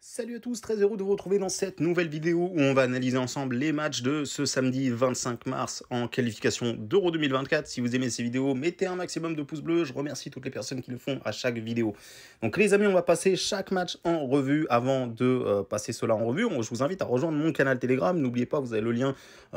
Salut à tous, très heureux de vous retrouver dans cette nouvelle vidéo où on va analyser ensemble les matchs de ce samedi 25 mars en qualification d'Euro 2024. Si vous aimez ces vidéos, mettez un maximum de pouces bleus. Je remercie toutes les personnes qui le font à chaque vidéo. Donc les amis, on va passer chaque match en revue. Avant de passer cela en revue, je vous invite à rejoindre mon canal Telegram. N'oubliez pas, vous avez le lien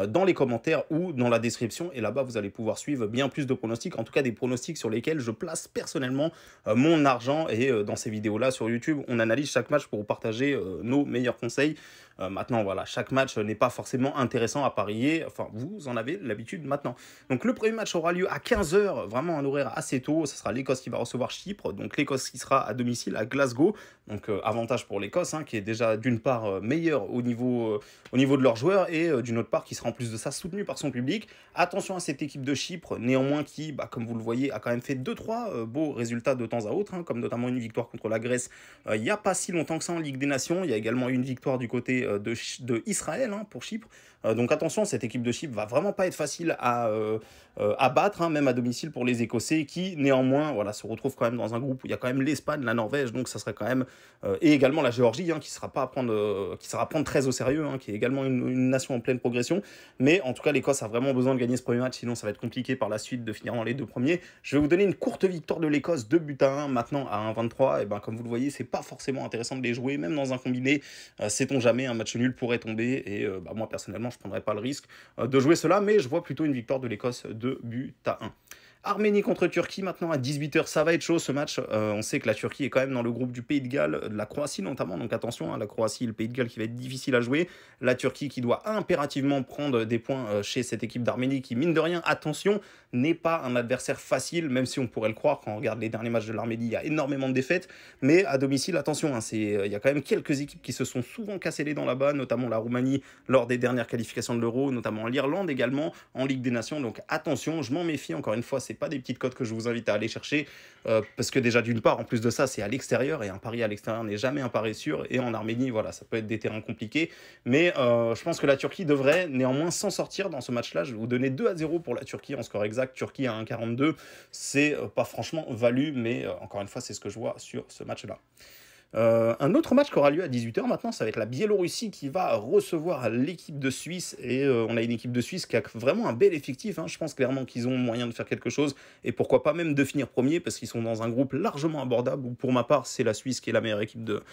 dans les commentaires ou dans la description. Et là-bas, vous allez pouvoir suivre bien plus de pronostics, en tout cas des pronostics sur lesquels je place personnellement mon argent. Et dans ces vidéos-là sur YouTube, on analyse chaque match pour vous partager nos meilleurs conseils. Maintenant, voilà, chaque match n'est pas forcément intéressant à parier. Enfin, vous en avez l'habitude maintenant. Donc, le premier match aura lieu à 15 h, vraiment un horaire assez tôt. Ce sera l'Écosse qui va recevoir Chypre. Donc, l'Écosse qui sera à domicile à Glasgow. Donc, avantage pour l'Écosse, hein, qui est déjà d'une part meilleure au niveau de leurs joueurs et d'une autre part qui sera en plus de ça soutenue par son public. Attention à cette équipe de Chypre, néanmoins qui, comme vous le voyez, a quand même fait 2-3 beaux résultats de temps à autre, hein, comme notamment une victoire contre la Grèce il n'y a pas si longtemps que ça en Ligue des Nations. Il y a également une victoire du côté de Israël, hein, pour Chypre. Donc attention, cette équipe de Chypre va vraiment pas être facile à battre, hein, même à domicile pour les Écossais, qui néanmoins voilà, se retrouvent quand même dans un groupe où il y a quand même l'Espagne, la Norvège, donc ça serait quand même... et également la Géorgie, hein, qui sera à prendre très au sérieux, hein, qui est également une nation en pleine progression. Mais en tout cas, l'Écosse a vraiment besoin de gagner ce premier match, sinon ça va être compliqué par la suite de finir dans les deux premiers. Je vais vous donner une courte victoire de l'Écosse, 2-1, maintenant à 1,23. Et comme vous le voyez, c'est pas forcément intéressant de les jouer, même dans un combiné, sait-on jamais, un match nul pourrait tomber, et moi personnellement je prendrais pas le risque de jouer cela, mais je vois plutôt une victoire de l'Écosse 2-1. Arménie contre Turquie maintenant à 18 h, ça va être chaud ce match. On sait que la Turquie est quand même dans le groupe du Pays de Galles, de la Croatie notamment, donc attention, hein, la Croatie et le Pays de Galles qui va être difficile à jouer. La Turquie qui doit impérativement prendre des points chez cette équipe d'Arménie qui, mine de rien, attention, n'est pas un adversaire facile, même si on pourrait le croire quand on regarde les derniers matchs de l'Arménie, il y a énormément de défaites, mais à domicile, attention, hein, il y a quand même quelques équipes qui se sont souvent cassées les dents là-bas, notamment la Roumanie lors des dernières qualifications de l'Euro, notamment l'Irlande également en Ligue des Nations, donc attention, je m'en méfie, encore une fois, c'est pas des petites cotes que je vous invite à aller chercher, parce que déjà d'une part, en plus de ça, c'est à l'extérieur, et un pari à l'extérieur n'est jamais un pari sûr, et en Arménie, voilà, ça peut être des terrains compliqués, mais je pense que la Turquie devrait néanmoins s'en sortir dans ce match-là. Je vais vous donner 2-0 pour la Turquie en score exact, Turquie à 1,42, c'est pas franchement value, mais encore une fois, c'est ce que je vois sur ce match-là. Un autre match qui aura lieu à 18 h maintenant, ça va être la Biélorussie qui va recevoir l'équipe de Suisse, et on a une équipe de Suisse qui a vraiment un bel effectif, hein. Je pense clairement qu'ils ont moyen de faire quelque chose, et pourquoi pas même de finir premier, parce qu'ils sont dans un groupe largement abordable, où pour ma part c'est la Suisse qui est la meilleure équipe de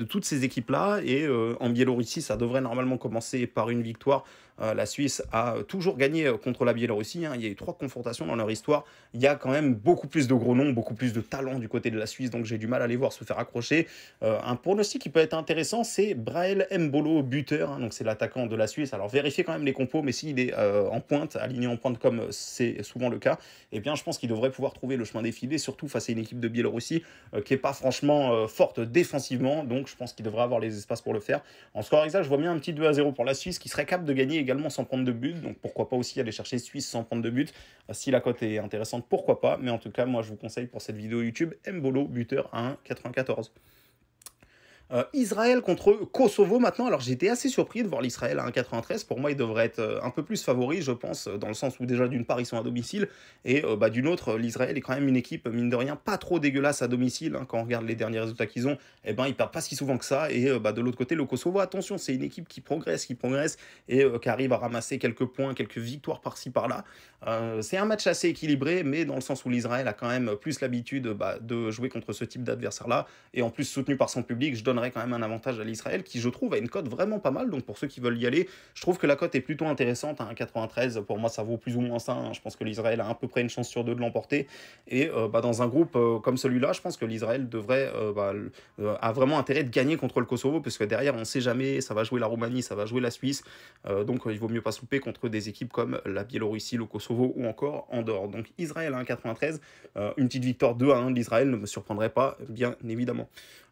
toutes ces équipes-là, et en Biélorussie ça devrait normalement commencer par une victoire. La Suisse a toujours gagné contre la Biélorussie, hein. Il y a eu 3 confrontations dans leur histoire, il y a quand même beaucoup plus de gros noms, beaucoup plus de talent du côté de la Suisse, donc j'ai du mal à les voir se faire accrocher. Un pronostic qui peut être intéressant, c'est Brahel Mbolo, buteur, hein, donc c'est l'attaquant de la Suisse. Alors vérifiez quand même les compos, mais s'il est en pointe, aligné en pointe comme c'est souvent le cas, eh bien je pense qu'il devrait pouvoir trouver le chemin des filets, surtout face à une équipe de Biélorussie qui est pas franchement forte défensivement, donc je pense qu'il devrait avoir les espaces pour le faire. En score exact, je vois bien un petit 2-0 pour la Suisse qui serait capable de gagner également sans prendre de but, donc pourquoi pas aussi aller chercher Suisse sans prendre de but. Si la cote est intéressante, pourquoi pas, mais en tout cas moi je vous conseille pour cette vidéo YouTube Mbolo, buteur à 1,94. Israël contre Kosovo maintenant. Alors j'étais assez surpris de voir l'Israël à 1,93. Pour moi, il devrait être un peu plus favori, je pense, dans le sens où déjà d'une part ils sont à domicile, et d'une autre, l'Israël est quand même une équipe, mine de rien, pas trop dégueulasse à domicile, hein. Quand on regarde les derniers résultats qu'ils ont, ils perdent pas si souvent que ça. Et de l'autre côté, le Kosovo, attention, c'est une équipe qui progresse et qui arrive à ramasser quelques points, quelques victoires par-ci par-là. C'est un match assez équilibré, mais dans le sens où l'Israël a quand même plus l'habitude de jouer contre ce type d'adversaire-là, et en plus soutenu par son public, je donnerais quand même un avantage à l'Israël qui, je trouve, a une cote vraiment pas mal. Donc pour ceux qui veulent y aller, je trouve que la cote est plutôt intéressante à 1,93. Pour moi, ça vaut plus ou moins ça, hein. Je pense que l'Israël a à peu près une chance sur 2 de l'emporter. Et dans un groupe comme celui-là, je pense que l'Israël devrait a vraiment intérêt de gagner contre le Kosovo, parce que derrière, on ne sait jamais, ça va jouer la Roumanie, ça va jouer la Suisse. Donc il vaut mieux pas se louper contre des équipes comme la Biélorussie, le Kosovo ou encore Andorre. Donc Israël à 1,93. Une petite victoire 2-1 de l'Israël ne me surprendrait pas, bien évidemment.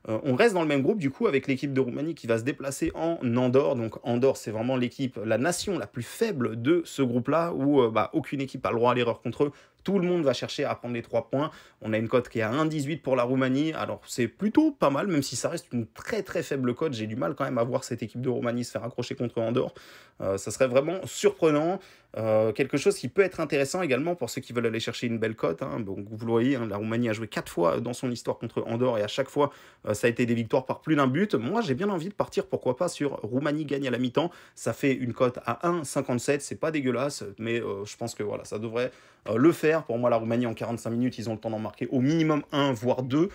On reste dans le même groupe du coup avec l'équipe de Roumanie qui va se déplacer en Andorre. Donc Andorre, c'est vraiment l'équipe, la nation la plus faible de ce groupe-là, où aucune équipe a le droit à l'erreur contre eux. Tout le monde va chercher à prendre les 3 points. On a une cote qui est à 1,18 pour la Roumanie. Alors c'est plutôt pas mal, même si ça reste une très très faible cote. J'ai du mal quand même à voir cette équipe de Roumanie se faire accrocher contre Andorre. Ça serait vraiment surprenant. Quelque chose qui peut être intéressant également pour ceux qui veulent aller chercher une belle cote, hein. Donc vous le voyez, hein, la Roumanie a joué 4 fois dans son histoire contre Andorre et à chaque fois, ça a été des victoires par plus d'un but. Moi, j'ai bien envie de partir, pourquoi pas, sur Roumanie gagne à la mi-temps. Ça fait une cote à 1,57, c'est pas dégueulasse, mais je pense que voilà, ça devrait le faire. Pour moi, la Roumanie en 45 minutes, ils ont le temps d'en marquer au minimum 1, voire 2.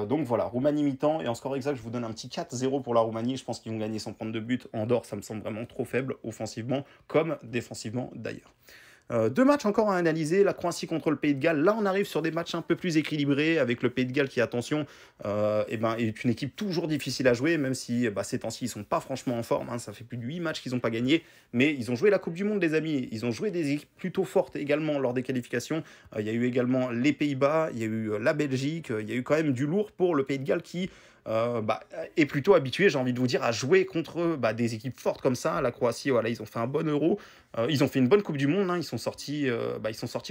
Donc voilà, Roumanie mi-temps. Et en score exact, je vous donne un petit 4-0 pour la Roumanie. Je pense qu'ils vont gagner sans prendre de but. Andorre, ça me semble vraiment trop faible, offensivement comme défensivement d'ailleurs. Deux matchs encore à analyser, la Croatie contre le Pays de Galles. Là, on arrive sur des matchs un peu plus équilibrés, avec le Pays de Galles qui, attention, est une équipe toujours difficile à jouer, même si ces temps-ci, ils sont pas franchement en forme, hein. Ça fait plus de 8 matchs qu'ils n'ont pas gagné, mais ils ont joué la Coupe du Monde, les amis. Ils ont joué des équipes plutôt fortes également lors des qualifications. Il y a eu également les Pays-Bas, il y a eu la Belgique, il y a eu quand même du lourd pour le Pays de Galles qui est plutôt habitué, j'ai envie de vous dire, à jouer contre des équipes fortes comme ça. La Croatie, voilà, ils ont fait un bon Euro, ils ont fait une bonne Coupe du Monde, hein. Ils sont sortis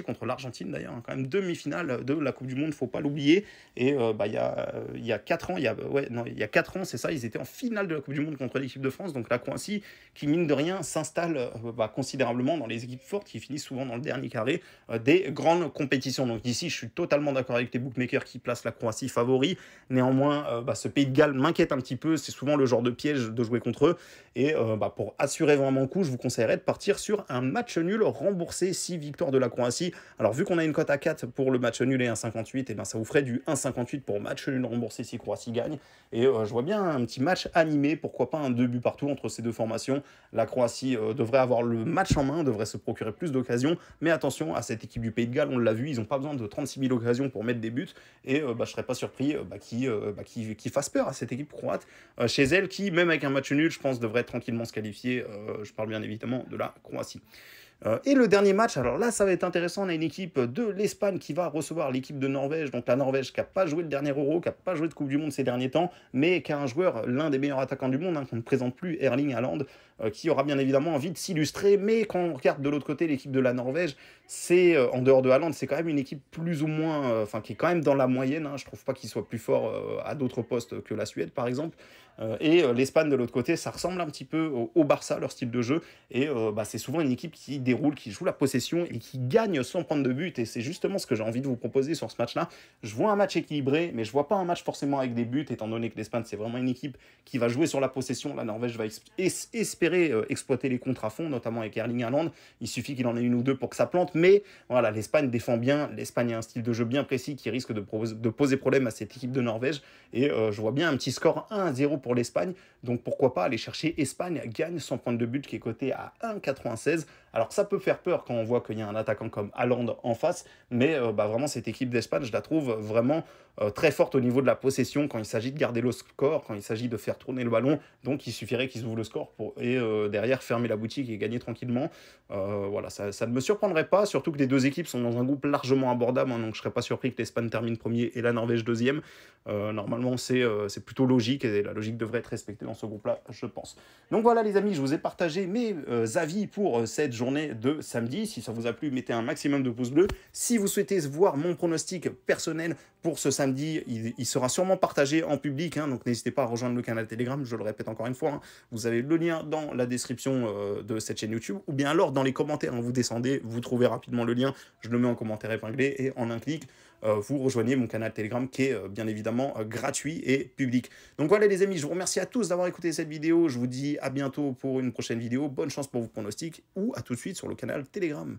contre l'Argentine d'ailleurs, hein. Quand même demi-finale de la Coupe du Monde, faut pas l'oublier. Et il y a 4 ans, il y a 4 ans, c'est ça, ils étaient en finale de la Coupe du Monde contre l'équipe de France. Donc la Croatie, qui mine de rien s'installe considérablement dans les équipes fortes, qui finissent souvent dans le dernier carré des grandes compétitions. Donc d'ici, je suis totalement d'accord avec les bookmakers qui placent la Croatie favori. Néanmoins, ce Pays de Galles m'inquiète un petit peu, c'est souvent le genre de piège de jouer contre eux. Et pour assurer vraiment le coup, je vous conseillerais de partir sur un match nul remboursé 6 victoires de la Croatie. Alors vu qu'on a une cote à 4 pour le match nul et 1,58, et ça vous ferait du 1,58 pour match nul remboursé si Croatie gagne. Et je vois bien un petit match animé, pourquoi pas un 2 buts partout entre ces deux formations. La Croatie devrait avoir le match en main, devrait se procurer plus d'occasions, mais attention à cette équipe du Pays de Galles, on l'a vu, ils n'ont pas besoin de 36 000 occasions pour mettre des buts, et je ne serais pas surpris qu'ils fasse peur à cette équipe croate chez elle, qui, même avec un match nul, je pense, devrait tranquillement se qualifier. Je parle bien évidemment de la Croatie. Et le dernier match, alors là, ça va être intéressant. On a une équipe de l'Espagne qui va recevoir l'équipe de Norvège. Donc la Norvège qui n'a pas joué le dernier Euro, qui n'a pas joué de Coupe du Monde ces derniers temps, mais qui a un joueur, l'un des meilleurs attaquants du monde, hein, qu'on ne présente plus, Erling Haaland, qui aura bien évidemment envie de s'illustrer. Mais quand on regarde de l'autre côté l'équipe de la Norvège, c'est, en dehors de Haaland, c'est quand même une équipe plus ou moins, qui est quand même dans la moyenne, hein. Je ne trouve pas qu'il soit plus fort à d'autres postes que la Suède, par exemple. Et l'Espagne de l'autre côté, ça ressemble un petit peu au Barça, leur style de jeu. Et c'est souvent une équipe qui déroule, qui joue la possession et qui gagne sans prendre de but. Et c'est justement ce que j'ai envie de vous proposer sur ce match-là. Je vois un match équilibré, mais je vois pas un match forcément avec des buts, étant donné que l'Espagne, c'est vraiment une équipe qui va jouer sur la possession. La Norvège va espérer exploiter les contres à fond, notamment avec Erling Haaland. Il suffit qu'il en ait une ou deux pour que ça plante. Mais voilà, l'Espagne défend bien. L'Espagne a un style de jeu bien précis qui risque de poser problème à cette équipe de Norvège. Et je vois bien un petit score 1-0 pour l'Espagne. Donc pourquoi pas aller chercher Espagne gagne sans prendre de but, qui est coté à 1,96. Alors ça peut faire peur quand on voit qu'il y a un attaquant comme Haaland en face, mais vraiment cette équipe d'Espagne, je la trouve vraiment très forte au niveau de la possession quand il s'agit de garder le score, quand il s'agit de faire tourner le ballon. Donc il suffirait qu'ils ouvrent le score et derrière fermer la boutique et gagner tranquillement. Voilà, ça ne me surprendrait pas, surtout que les deux équipes sont dans un groupe largement abordable, hein, donc je ne serais pas surpris que l'Espagne termine premier et la Norvège deuxième. Normalement c'est plutôt logique et la logique devrait être respectée dans ce groupe-là, je pense. Donc voilà les amis, je vous ai partagé mes avis pour cette journée de samedi. Si ça vous a plu, mettez un maximum de pouces bleus. Si vous souhaitez voir mon pronostic personnel pour ce samedi, il sera sûrement partagé en public, hein, donc n'hésitez pas à rejoindre le canal Telegram, je le répète encore une fois, hein. Vous avez le lien dans la description de cette chaîne YouTube, ou bien alors dans les commentaires, hein, vous descendez, vous trouvez rapidement le lien, je le mets en commentaire épinglé, et en un clic, vous rejoignez mon canal Telegram qui est bien évidemment gratuit et public. Donc voilà les amis, je vous remercie à tous d'avoir écouté cette vidéo, je vous dis à bientôt pour une prochaine vidéo, bonne chance pour vos pronostics, ou à tout de suite sur le canal Telegram.